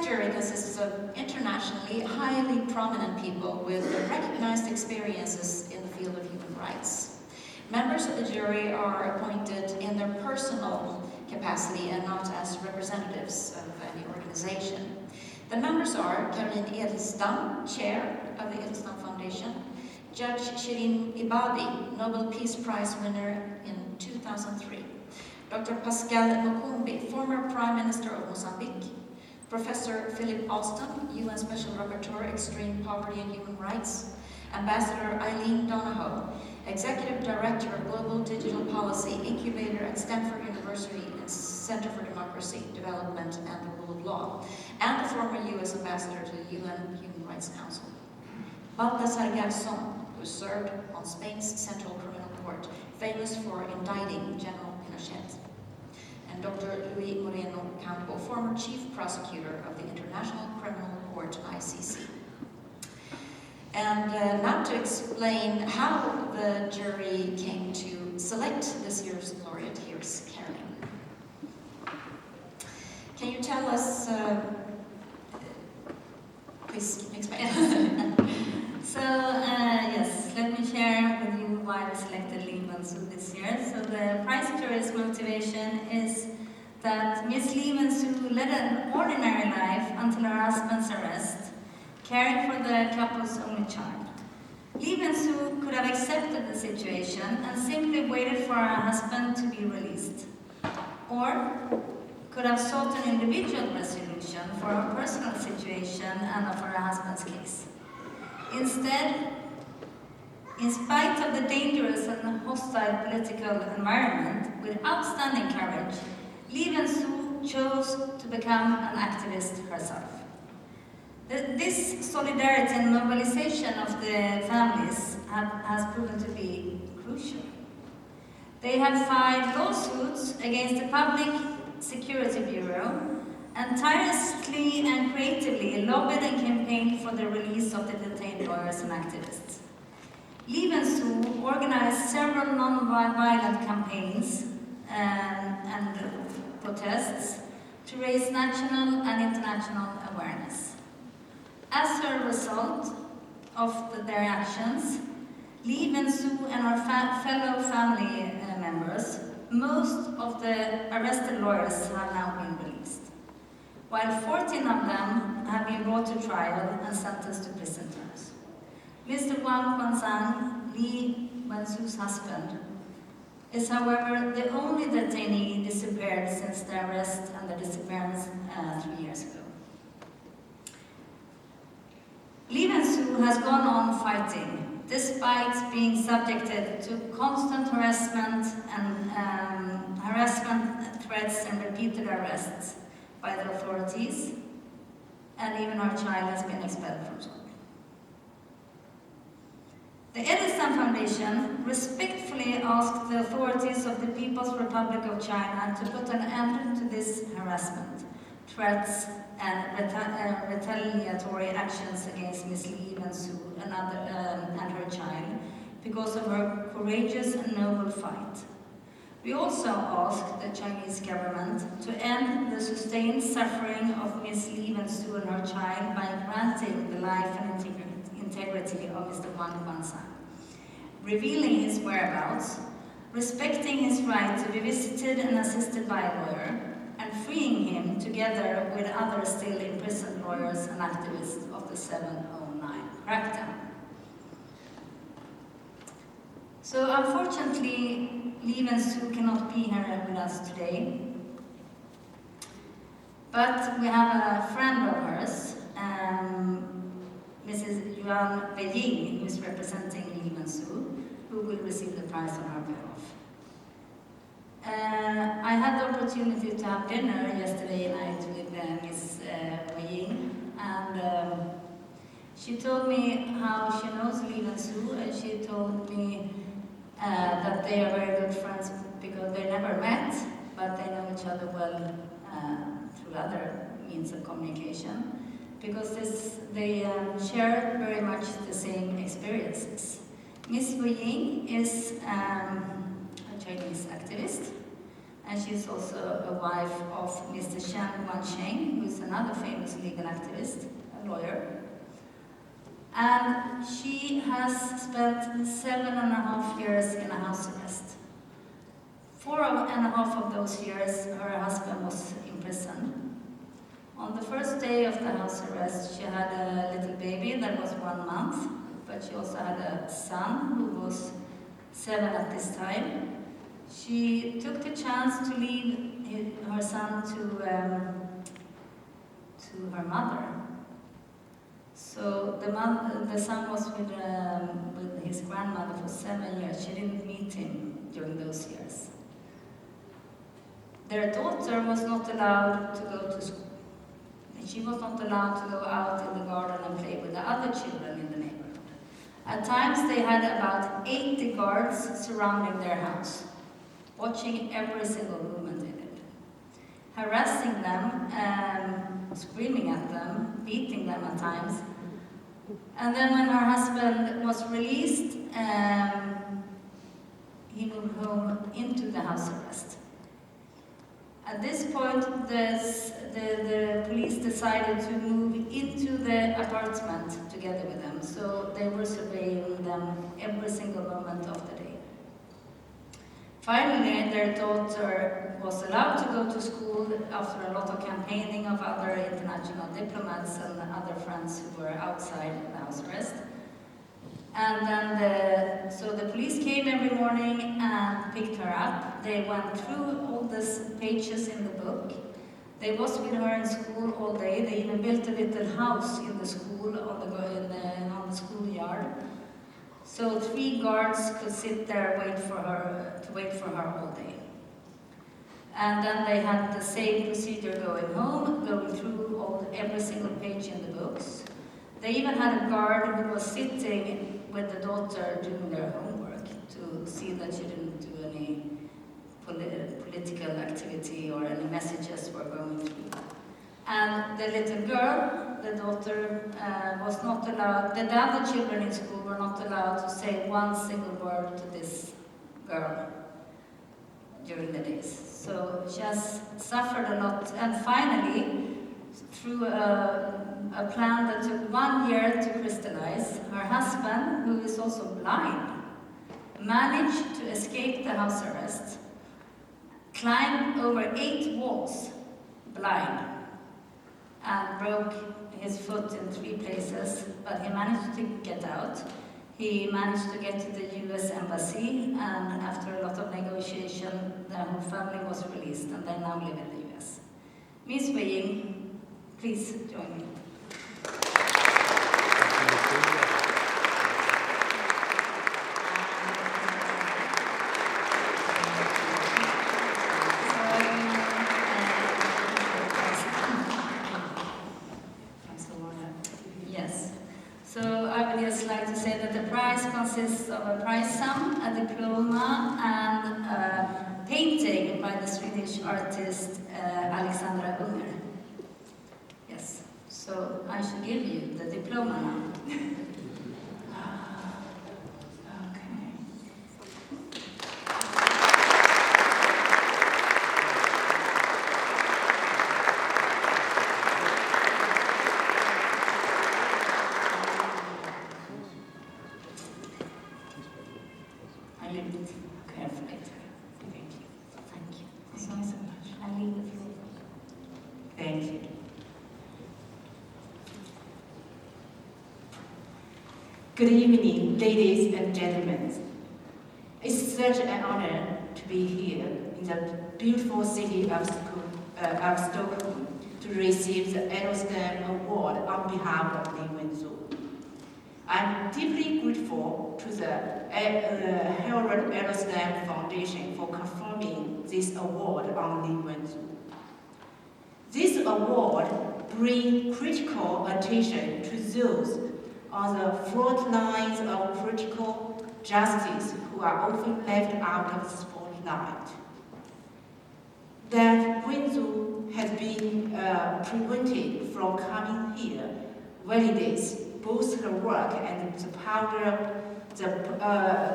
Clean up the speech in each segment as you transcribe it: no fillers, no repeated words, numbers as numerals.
jury consists of internationally highly prominent people with recognized experiences in the field of human rights. Members of the jury are appointed in their personal capacity and not as representatives of any organization. The members are Caroline Edelstam, Chair of the Edelstam Foundation, Judge Shirin Ebadi, Nobel Peace Prize winner in 2003, Dr. Pascal Mokumbi, former Prime Minister of Mozambique, Professor Philip Alston, UN Special Rapporteur, Extreme Poverty and Human Rights, Ambassador Eileen Donahoe, Executive Director of Global Digital Policy Incubator at Stanford University and Center for Democracy, Development and the Rule of Law, and the former US Ambassador to the UN Human Rights Council. Baltasar Garzón, who served on Spain's Central Criminal Court, famous for indicting General Pinochet, and Dr. Luis Moreno Campo, former Chief Prosecutor of the International Criminal Court, ICC. And now to explain how the jury came to select this year's laureate, here's Caroline. Can you tell us, please explain. So, yes, let me share with you why we selected Li Wenzu this year. So the prize jury's motivation is that Miss Li Wenzu led an ordinary life until her husband's arrest, caring for the couple's only child. Li Wenzu could have accepted the situation and simply waited for her husband to be released, or could have sought an individual resolution for her personal situation and for her husband's case. Instead, in spite of the dangerous and hostile political environment, with outstanding courage, Li Wenzu chose to become an activist herself. This solidarity and mobilization of the families has proven to be crucial. They have filed lawsuits against the Public Security Bureau and tirelessly and creatively lobbied and campaigned for the release of the detained lawyers and activists. Li Wenzu organized several non-violent campaigns and protests to raise national and international awareness. As a result of their actions, Li Wenzu and our fellow family members, most of the arrested lawyers have now been released, while 14 of them have been brought to trial and sentenced to prison terms. Mr. Yuan Weijing, Li Wenzu's husband, is however the only detainee disappeared since the arrest and the disappearance 3 years ago. Li Wenzu has gone on fighting, despite being subjected to constant harassment threats and repeated arrests by the authorities, and even our child has been expelled from school. The Edelstam Foundation respectfully asked the authorities of the People's Republic of China to put an end to this harassment, threats, and retaliatory actions against Ms. Li Wenzu and her child because of her courageous and noble fight. We also asked the Chinese government to end the sustained suffering of Ms. Li Wenzu and her child by granting the life and integrity of Mr. Yuan Weijing, revealing his whereabouts, respecting his right to be visited and assisted by a lawyer, and freeing him together with other still imprisoned lawyers and activists of the 709 crackdown. So unfortunately, Li Wenzu cannot be here with us today, but we have a friend of hers, Mrs. Yuan Weijing, who is representing Li Wenzu, who will receive the prize on her behalf. I had the opportunity to have dinner yesterday night with Ms. Weijing, and she told me how she knows Li Wenzu, and she told me that they are very good friends because they never met, but they know each other well through other means of communication, because they share very much the same experiences. Ms. Weijing is a Chinese activist, and she's also a wife of Mr. Chen Guangcheng, who is another famous legal activist, a lawyer. And she has spent 7.5 years in a house arrest. 4.5 of those years, her husband was in prison. On the first day of the house arrest, she had a little baby that was 1 month, but she also had a son who was 7 at this time. She took the chance to leave her son to her mother. So the son was with his grandmother for 7 years. She didn't meet him during those years. Their daughter was not allowed to go to school. She was not allowed to go out in the garden and play with the other children in the neighborhood. At times they had about 80 guards surrounding their house, watching every single movement in it, harassing them, screaming at them, beating them at times. And then when her husband was released, he moved home into the house arrest. At this point, the police decided to move into the apartment together with them, so they were surveilling them every single moment of the day. Finally, their daughter was allowed to go to school after a lot of campaigning of other international diplomats and other friends who were outside the house arrest. And then so the police came every morning and picked her up. They went through all these pages in the book. They was with her in school all day. They even built a little house in the school on the schoolyard. So 3 guards could sit there wait for her all day. And then they had the same procedure going home, going through every single page in the books. They even had a guard who was sitting with the daughter doing their homework to see that she didn't do any political activity or any messages were going through. And the little girl, the daughter, was not allowed, the other children in school were not allowed to say one single word to this girl during the days. So she has suffered a lot, and finally, through a plan that took 1 year to crystallize, her husband, who is also blind, managed to escape the house arrest, climbed over 8 walls, blind, and broke his foot in 3 places, but he managed to get out. He managed to get to the US embassy, and after a lot of negotiation, the whole family was released, and they now live in the US. Ms. Weijing, please join me. Yes. So I would just like to say that the prize consists of a prize sum, a diploma, and a painting by the Swedish artist Alexandra Unger. Yes. So I should give you the diploma now. I leave it carefully. Thank you. Thank you so much. I leave it for you. Thank you. Good evening, ladies and gentlemen. It's such an honor to be here in the beautiful city of Stockholm to receive the Edelstam Award on behalf of Li Wenzu. I'm deeply grateful to the Harald Edelstam Foundation for confirming this award on Li Wenzu. This award brings critical attention to those on the front lines of political justice who are often left out of the spotlight. That Wenzu has been prevented from coming here validates both her work and the powder,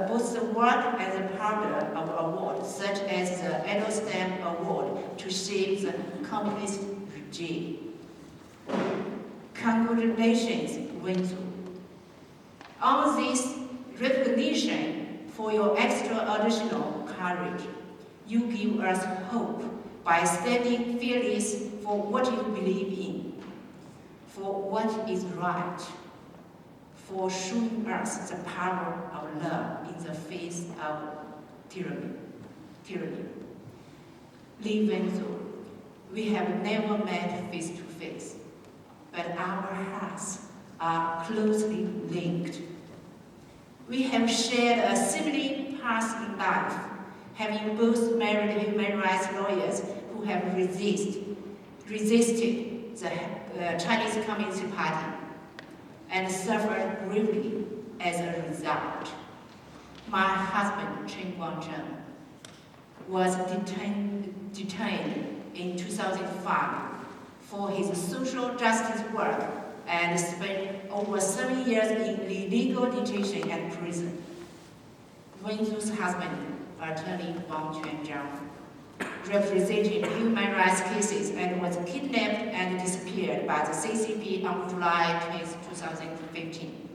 both the work and the powder of awards, such as the Edelstam Award to shape the communist regime. Congratulations, Wenzu. On this recognition for your extraordinary courage, you give us hope by standing fearless for what you believe in, for what is right, for showing us the power of love in the face of tyranny. Li Wenzu, we have never met face to face, but our hearts are closely linked. We have shared a similar path in life, having both married human rights lawyers who have resisted the Chinese Communist Party and suffered gravely as a result. My husband, Chen Guangcheng, was detained in 2005 for his social justice work and spent over 7 years in illegal detention and prison. Wenzu's husband, attorney Wang Quanzhang, represented human rights cases and was kidnapped and disappeared by the CCP on July 20, 2015.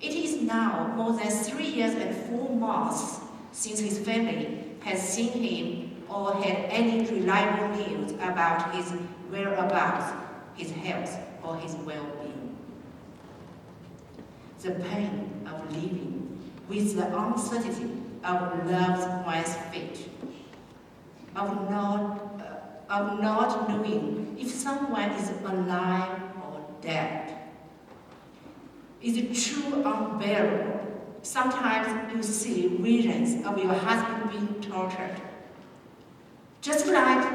It is now more than 3 years and 4 months since his family has seen him or had any reliable news about his whereabouts, his health, or his well-being. The pain of living with the uncertainty of loved one's fate, of not knowing if someone is alive or dead, is true unbearable. Sometimes you see visions of your husband being tortured, just like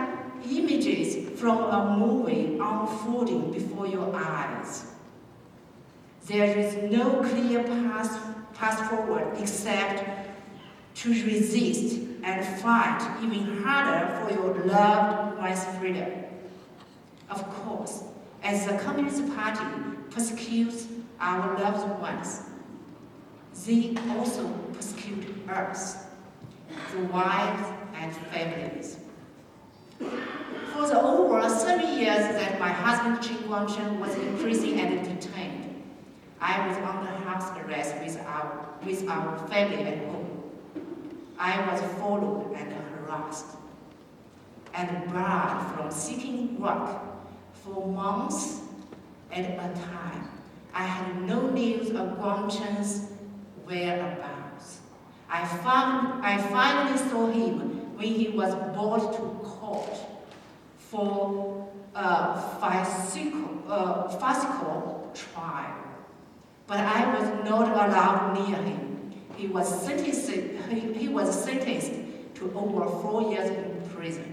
images from a movie unfolding before your eyes. There is no clear path forward except to resist and fight even harder for your loved one's freedom. Of course, as the Communist Party persecutes our loved ones, they also persecute us, the wives and families. For the over 7 years that my husband Chen Guangcheng was in prison and detained, I was under house arrest with our family at home. I was followed and harassed and barred from seeking work for months at a time. I had no news of Guangcheng's whereabouts. I finally saw him when he was brought to court for a physical trial. But I was not allowed near him. He was sentenced to over 4 years in prison.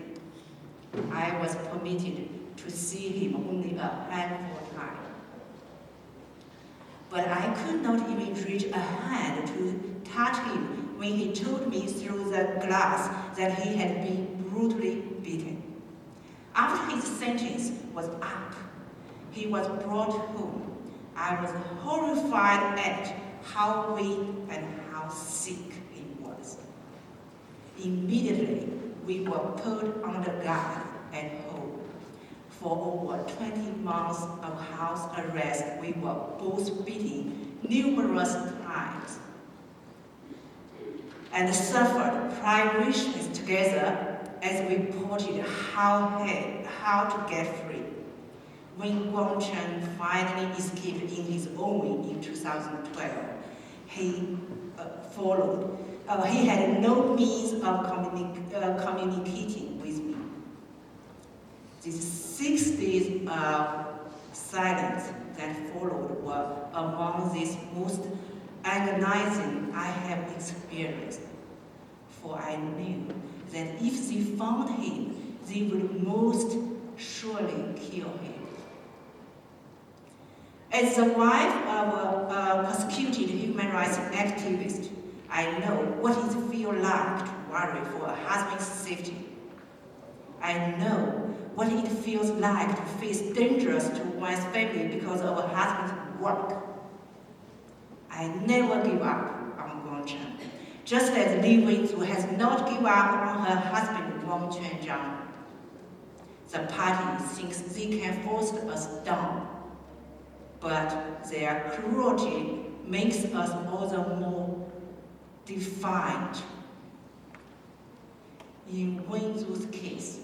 I was permitted to see him only a handful of times. But I could not even reach a hand to touch him when he told me through the glass that he had been brutally beaten. After his sentence was up, he was brought home. I was horrified at how weak and how sick he was. Immediately, we were put under guard at home. For over 20 months of house arrest, we were both beaten numerous times and suffered privations together as we plotted how to get free. When Guangcheng finally escaped in his own in 2012, he had no means of communicating with me. These 6 days of silence that followed were among the most agonizing I have experienced, for I knew that if they found him, they would most surely kill him. As the wife of a persecuted human rights activist, I know what it feels like to worry for a husband's safety. I know what it feels like to face dangers to one's family because of a husband's work. I never give up on Guangcheng, just as Li Wenzu has not given up on her husband Wang Quanzhang. The party thinks they can force us down, but their cruelty makes us all the more defiant. In Wenzu's case,